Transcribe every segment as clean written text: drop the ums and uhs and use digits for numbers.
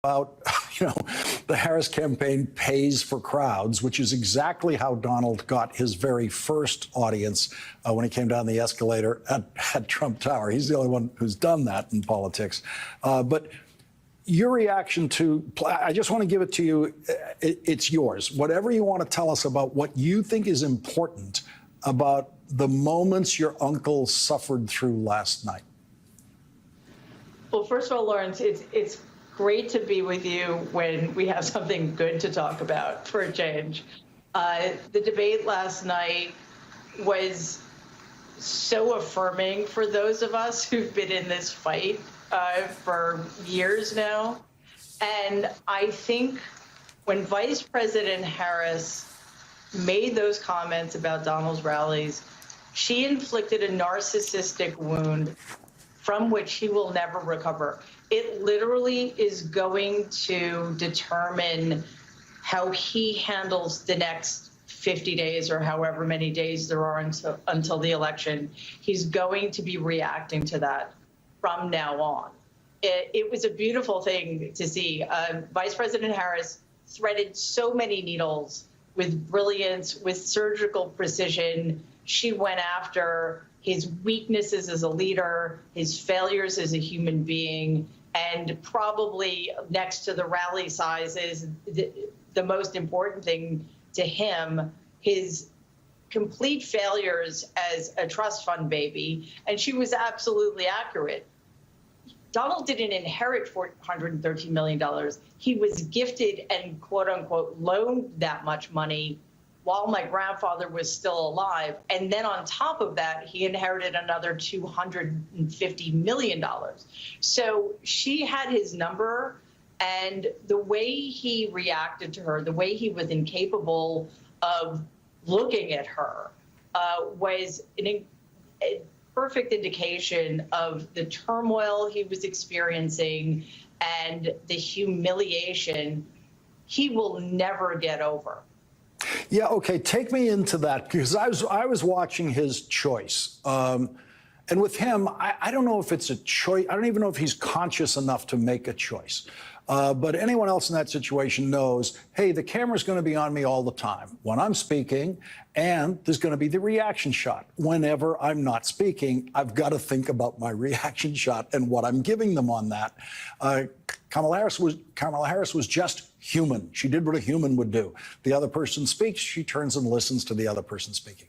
about, the Harris campaign pays for crowds, which is exactly how Donald got his very first audience when he came down the escalator at Trump Tower. He's the only one who's done that in politics. But your reaction to, I just want to give it to you. It's yours. Whatever you want to tell us about what you think is important about the moments your uncle suffered through last night. Well, first of all, Lawrence, it's great to be with you when we have something good to talk about for a change. The debate last night was so affirming for those of us who've been in this fight for years now. And I think when Vice President Harris made those comments about Donald's rallies, she inflicted a narcissistic wound from which he will never recover. It literally is going to determine how he handles the next 50 days or however many days there are until the election. He's going to be reacting to that from now on. It was a beautiful thing to see. Vice President Harris threaded so many needles with brilliance, with surgical precision. She went after his weaknesses as a leader, his failures as a human being, and probably next to the rally sizes, the most important thing to him, his complete failures as a trust fund baby. And she was absolutely accurate. Donald didn't inherit $413 million. He was gifted and, quote unquote, loaned that much money while my grandfather was still alive. And then on top of that, he inherited another $250 million. So she had his number, and the way he reacted to her, the way he was incapable of looking at her was a perfect indication of the turmoil he was experiencing and the humiliation he will never get over. Yeah, okay, take me into that, because I was watching his choice. And with him, I don't know if it's a choice. I don't even know if he's conscious enough to make a choice. But anyone else in that situation knows, hey, the camera's going to be on me all the time when I'm speaking, and there's going to be the reaction shot. Whenever I'm not speaking, I've got to think about my reaction shot and what I'm giving them on that. Kamala Harris was just human. She did what a human would do. The other person speaks, she turns and listens to the other person speaking.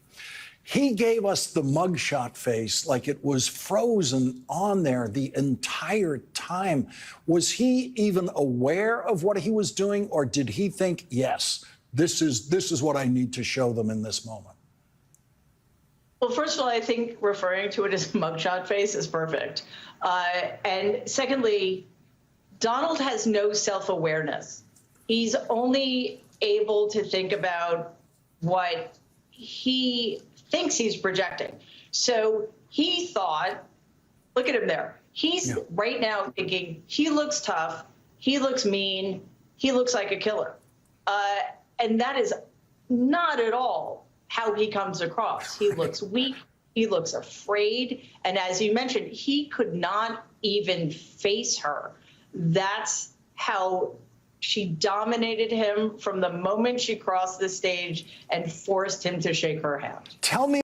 He gave us the mugshot face like it was frozen on there the entire time. Was he even aware of what he was doing, or did he think, yes, this is what I need to show them in this moment? Well, first of all, I think referring to it as mugshot face is perfect. And secondly, Donald has no self-awareness. He's only able to think about what he thinks he's projecting. So he thought, look at him there. He's right now thinking he looks tough, he looks mean, he looks like a killer. And that is not at all how he comes across. He looks weak, he looks afraid. And as you mentioned, he could not even face her. That's how she dominated him from the moment she crossed the stage and forced him to shake her hand. Tell me